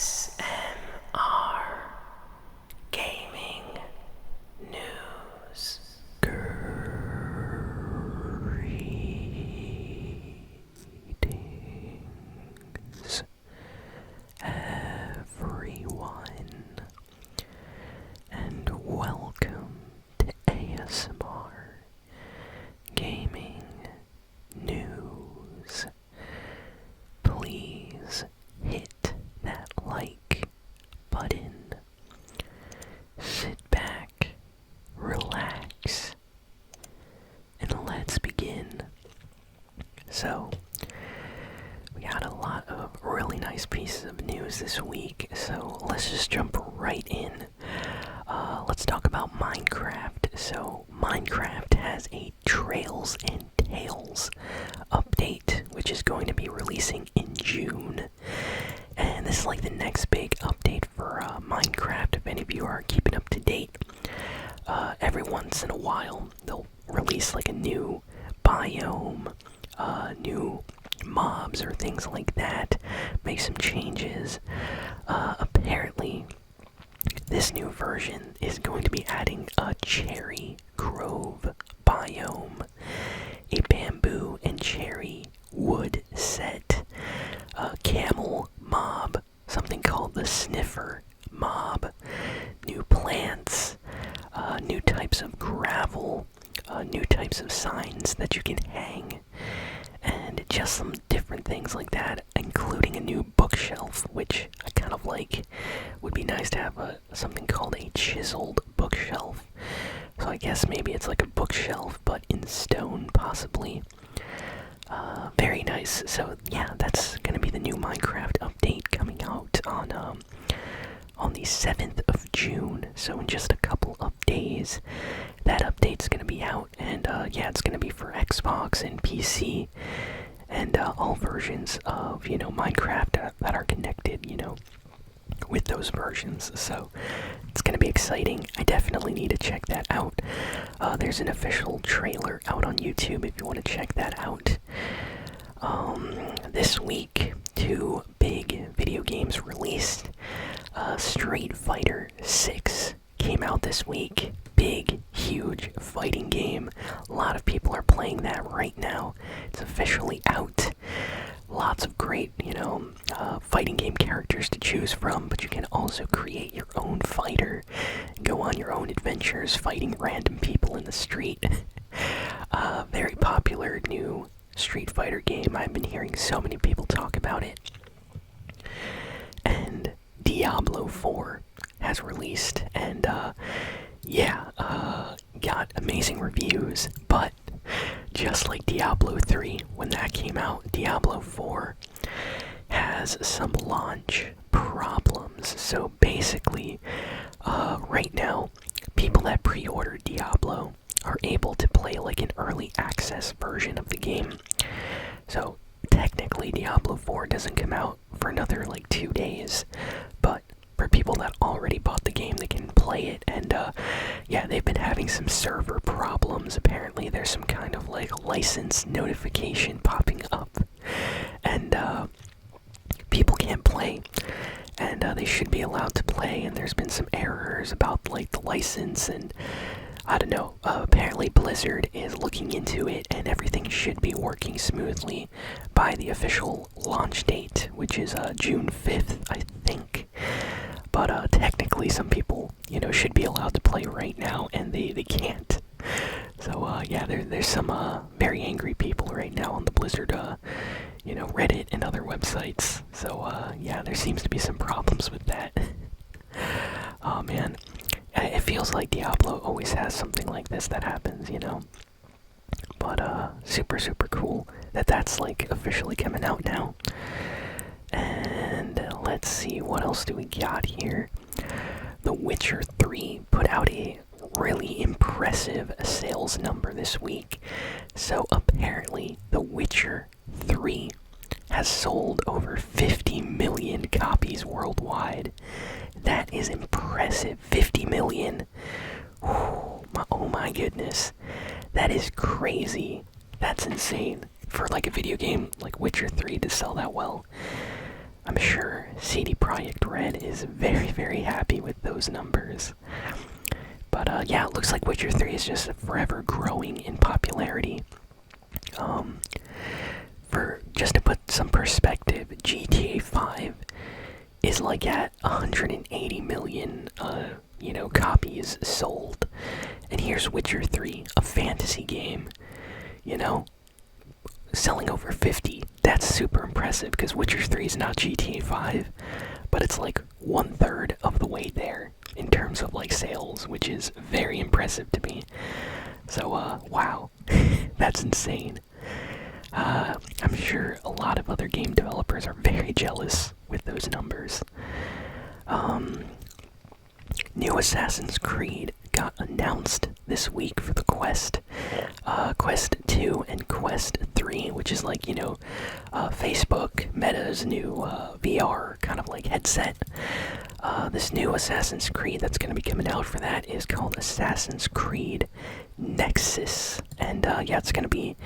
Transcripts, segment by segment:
ASMR Gaming News. Greetings, everyone, and welcome to ASMR Gaming News. Please hit that like button. Sit back, relax, and let's begin. So, we got a lot of really nice pieces of news this week, so let's just jump right in. Let's talk about Minecraft. So, Minecraft has a Trails and Tales update, which is going to be releasing in June. And this is like the next big update for Minecraft, if any of you are keeping up to date. Every once in a while, they'll release like a new biome, new mobs or things like that, make some changes. Apparently, this new version is going to be adding a cherry grove biome, a bamboo and cherry wood set, a camel mob, something called the sniffer mob, new plants, new types of gravel, new types of signs that you can hang, and just some different things like that, including a new bookshelf, which I kind of like. Would be nice to have something called a chiseled bookshelf. So I guess maybe it's like a bookshelf, but in stone, possibly. Very nice. So yeah, that's gonna be the new Minecraft update coming out on the 7th of June. So in just a couple of days, that update's gonna be out, and yeah, it's gonna be for Xbox and PC, and all versions of Minecraft that are connected, with those versions. So it's gonna be exciting. I definitely need to check that out. There's an official trailer out on YouTube if you want to check that out. This week, two big video games released. Street Fighter 6 came out this week. Big, huge fighting game. A lot of people are playing that right now. It's officially out. Lots of great, fighting game characters to choose from, but you can also create your own fighter, go on your own adventures fighting random people in the street. Very popular new Street Fighter game. I've been hearing so many people talk about it. And Diablo IV has released, and got amazing reviews, but just like Diablo 3, when that came out, Diablo 4 has some launch problems. So basically, right now, people that pre-order Diablo are able to play like an early access version of the game. So technically, Diablo 4 doesn't come out for another like 2 days, but for people that already bought the game, they can play it. And they've been having some server problems. Apparently there's some kind of like license notification popping up, and people can't play, and they should be allowed to play, and there's been some errors about like the license, and I don't know. Apparently Blizzard is looking into it, and everything should be working smoothly by the official launch date, which is June 5th, I think. But technically some people, should be allowed to play right now, and they can't. So there's some very angry people right now on the Blizzard, Reddit and other websites. So there seems to be some problems with that. Oh man. It feels like Diablo always has something like this that happens, But super, super cool that that's like officially coming out now. And let's see, what else do we got here? The Witcher 3 put out a really impressive sales number this week. So apparently, The Witcher 3 has sold over 50 million copies worldwide. That is impressive. 50 million. Oh my goodness. That is crazy. That's insane. For like a video game like Witcher 3 to sell that well. I'm sure CD Projekt Red is very, very happy with those numbers. But yeah, it looks like Witcher 3 is just forever growing in popularity. For just to put some perspective, GTA 5 is like at 180 million, copies sold. And here's Witcher 3, a fantasy game, selling over 50. That's super impressive because Witcher 3 is not GTA 5, but it's like 1/3 of the way there in terms of like sales, which is very impressive to me. So, wow, that's insane. I'm sure a lot of other game developers are very jealous with those numbers. New Assassin's Creed got announced this week for the Quest. Quest 2 and Quest 3, which is like, Facebook, Meta's new VR kind of like headset. This new Assassin's Creed that's going to be coming out for that is called Assassin's Creed Nexus. And yeah, it's going to be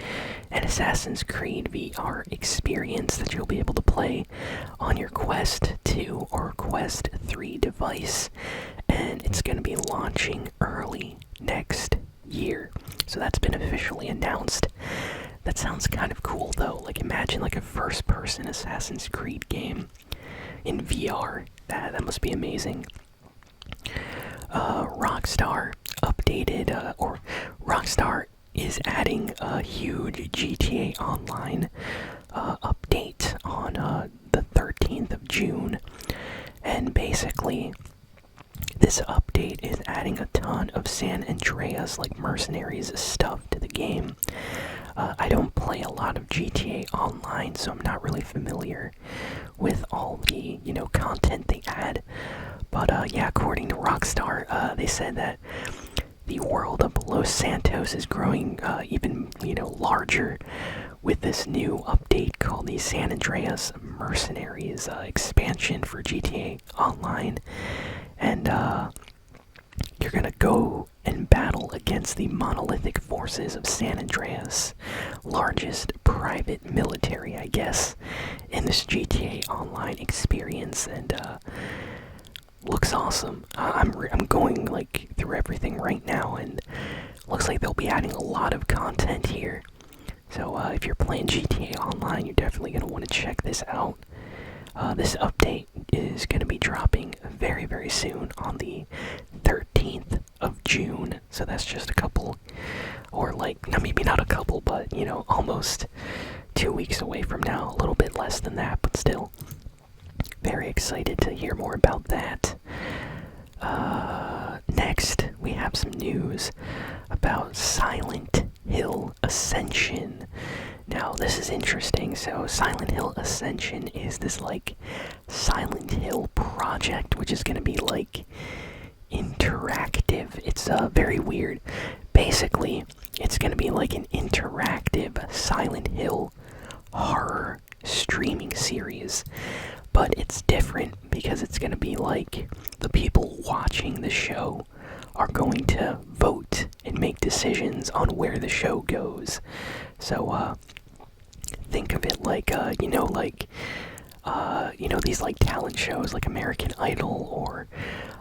an Assassin's Creed VR experience that you'll be able to play on your Quest 2 or Quest 3 device. And it's going to be launching early next year. So that's been officially announced. That sounds kind of cool though. Like imagine like a first-person Assassin's Creed game in VR. That must be amazing. Rockstar updated, or Rockstar is adding a huge GTA Online update on the 13th of June. And basically, this update is adding a ton of San Andreas, like Mercenaries stuff to the game. I don't play a lot of GTA Online, so I'm not really familiar with all the, content they add. But yeah, according to Rockstar, they said that the world of Los Santos is growing even, larger with this new update called the San Andreas Mercenaries expansion for GTA Online. And you're gonna go and battle against the monolithic forces of San Andreas, largest private military, I guess, in this GTA Online experience, and looks awesome. I'm going like through everything right now, and looks like they'll be adding a lot of content here. So if you're playing GTA Online, you're definitely gonna want to check this out. This update is going to be dropping very, very soon on the 13th of June. So that's just a couple, or like, no, maybe not a couple, but, almost 2 weeks away from now. A little bit less than that, but still. Very excited to hear more about that. Next, we have some news about Silent Hill Ascension. Now, this is interesting. So, Silent Hill Ascension is this, like, Silent Hill project, which is going to be, like, interactive. It's very weird. Basically, it's going to be, like, an interactive Silent Hill horror streaming series. But it's different because it's going to be, like, the people watching the show are going to vote and make decisions on where the show goes. So, think of it like, these like talent shows like American Idol or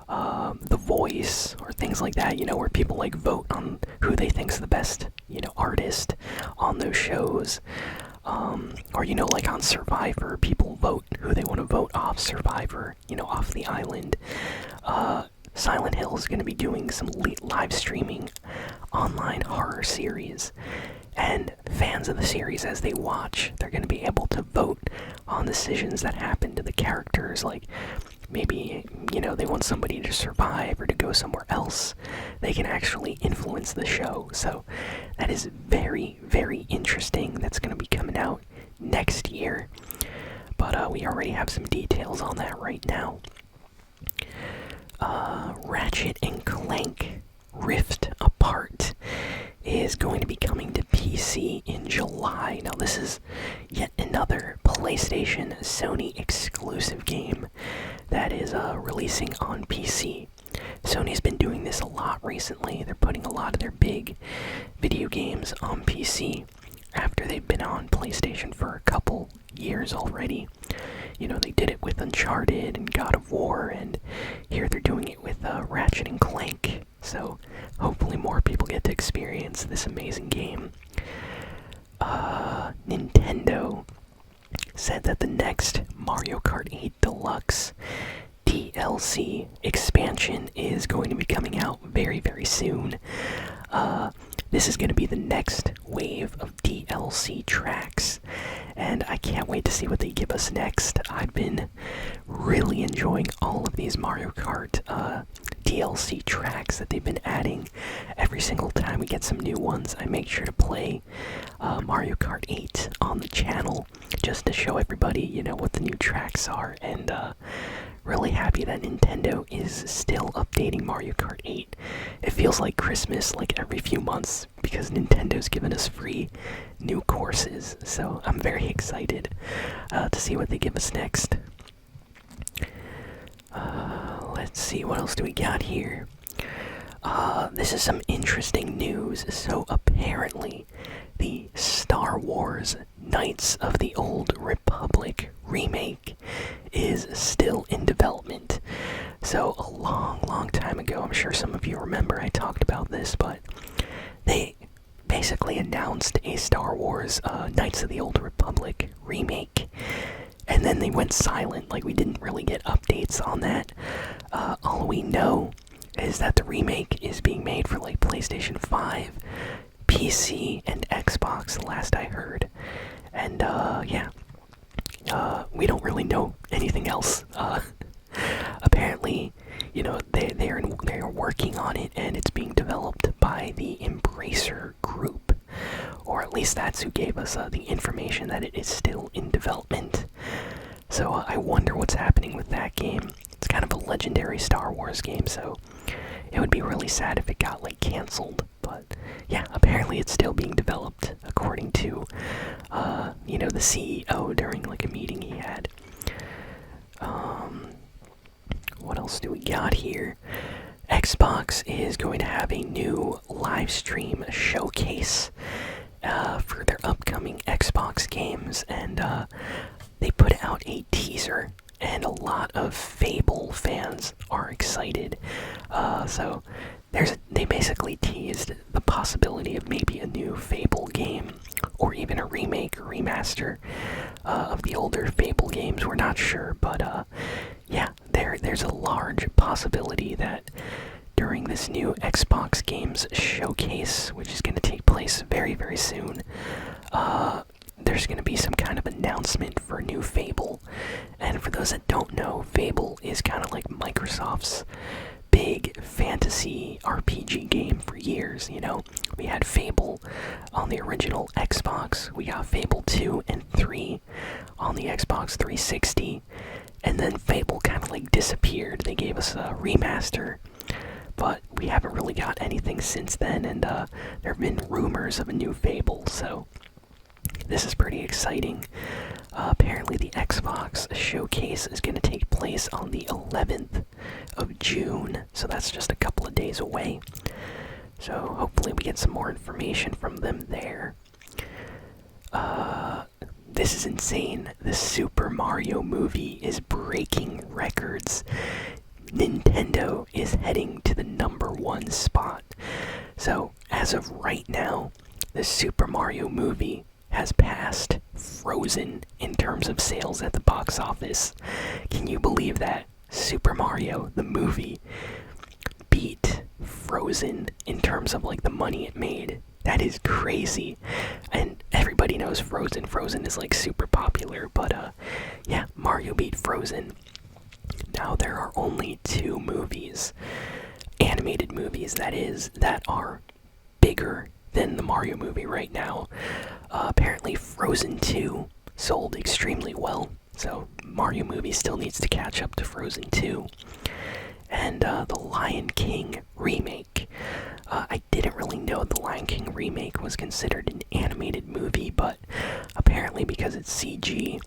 The Voice or things like that, where people like vote on who they think's the best, artist on those shows. Or, like on Survivor, people vote who they want to vote off Survivor, off the island. Silent Hill is going to be doing some live streaming online horror series. And fans of the series, as they watch, they're going to be able to vote on decisions that happen to the characters. Like, maybe, they want somebody to survive or to go somewhere else. They can actually influence the show. So, that is very, very interesting. That's going to be coming out next year. But we already have some details on that right now. Ratchet and Clank Rift Apart is going to be coming to PC in July. Now, this is yet another PlayStation Sony exclusive game that is releasing on PC. Sony's been doing this a lot recently. They're putting a lot of their big video games on PC. after they've been on PlayStation for a couple years already. You know, they did it with Uncharted and God of War, and here they're doing it with Ratchet and Clank. So hopefully more people get to experience this amazing game. Nintendo said that the next Mario Kart 8 Deluxe DLC expansion is going to be coming out very, very soon. This is going to be the next wave of DLC tracks, and I can't wait to see what they give us next. I've been really enjoying all of these Mario Kart DLC tracks that they've been adding. Every single time we get some new ones, I make sure to play Mario Kart 8 on the channel just to show everybody, you know, what the new tracks are, and really happy that Nintendo is still updating Mario Kart 8. It feels like Christmas like every few months because Nintendo's given us free new courses, so I'm very excited to see what they give us next. Let's see, what else do we got here? This is some interesting news. So apparently the Star Wars Knights of the Old Republic remake is still in development. So a long time ago, I'm sure some of you remember I talked about this, but they basically announced a Star Wars Knights of the Old Republic remake, and then they went silent. Like, we didn't really get updates on that. All we know is that the remake is being made for like PlayStation 5, PC, and Xbox, the last I heard. And yeah, we don't really know anything else. Apparently, you know, they are working on it, and it's being developed by the Embracer Group, or at least that's who gave us the information that it is still in development. So I wonder what's happening with that game. It's kind of a legendary Star Wars game, so it would be really sad if it got like canceled. But yeah, apparently it's still being developed, according to you know, the CEO during like a meeting he had. What else do we got here? Xbox is going to have a new live stream showcase for their upcoming Xbox games, and they put out a teaser, and a lot of Fable fans are excited. So they basically teased the possibility of maybe a new Fable game, or even a remake or remaster of the older Fable games. We're not sure, but yeah, there's a large possibility that during this new Xbox Games Showcase, which is going to take place very, very soon, there's going to be some kind of announcement for a new Fable. And for those that don't know, Fable is kind of like Microsoft's big fantasy RPG game for years, you know. We had Fable on the original Xbox, we got Fable 2 and 3 on the Xbox 360, and then Fable kind of like disappeared. They gave us a remaster, but we haven't really got anything since then, and there have been rumors of a new Fable, so this is pretty exciting. Apparently the Xbox showcase is going to take place on the 11th of June, so that's just a couple of days away. So hopefully we get some more information from them there. This is insane. The Super Mario movie is breaking records. Nintendo is heading to the #1 spot. So as of right now, the Super Mario movie has passed Frozen in terms of sales at the box office. Can you believe that? Super Mario, the movie, beat Frozen in terms of like the money it made. That is crazy. And everybody knows Frozen. Frozen is like super popular, but yeah, Mario beat Frozen. Now there are only 2 movies, animated movies that is, that are bigger than the Mario movie right now. Apparently Frozen 2 sold extremely well, so Mario movie still needs to catch up to Frozen 2. And the Lion King remake. I didn't really know the Lion King remake was considered an animated movie, but apparently because it's CG,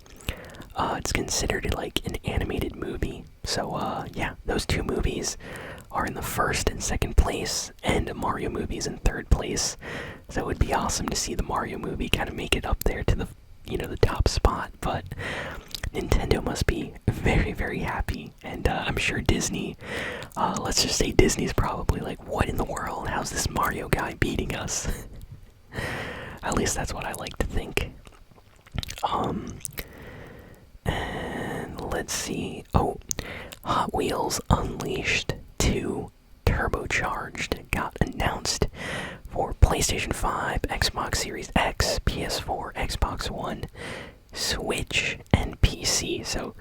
it's considered like an animated movie. So yeah, those 2 movies are in the first and second place, and Mario movie is in third place. So it would be awesome to see the Mario movie kind of make it up there to the, the top spot. But Nintendo must be very, very happy, and I'm sure Disney, let's just say Disney's probably like, what in the world? How's this Mario guy beating us? At least that's what I like to think. And let's see. Oh, Hot Wheels Unleashed 2 Turbocharged got announced for PlayStation 5, Xbox Series X, PS4, Xbox One, Switch, and PC. So,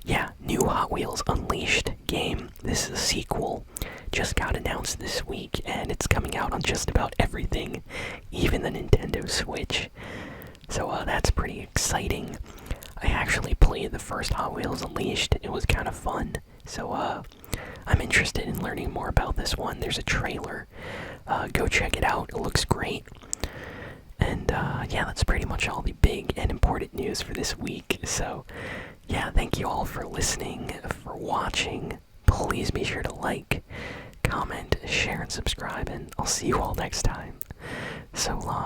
yeah, new Hot Wheels Unleashed game. This is a sequel. Just got announced this week, and it's coming out on just about everything, even the Nintendo Switch. So, that's pretty exciting. I actually played the first Hot Wheels Unleashed. It was kind of fun. So, I'm interested in learning more about this one. There's a trailer. Go check it out. It looks great. And, yeah, that's pretty much all the big and important news for this week. So, yeah, thank you all for listening, for watching. Please be sure to like, comment, share, and subscribe, and I'll see you all next time. So long.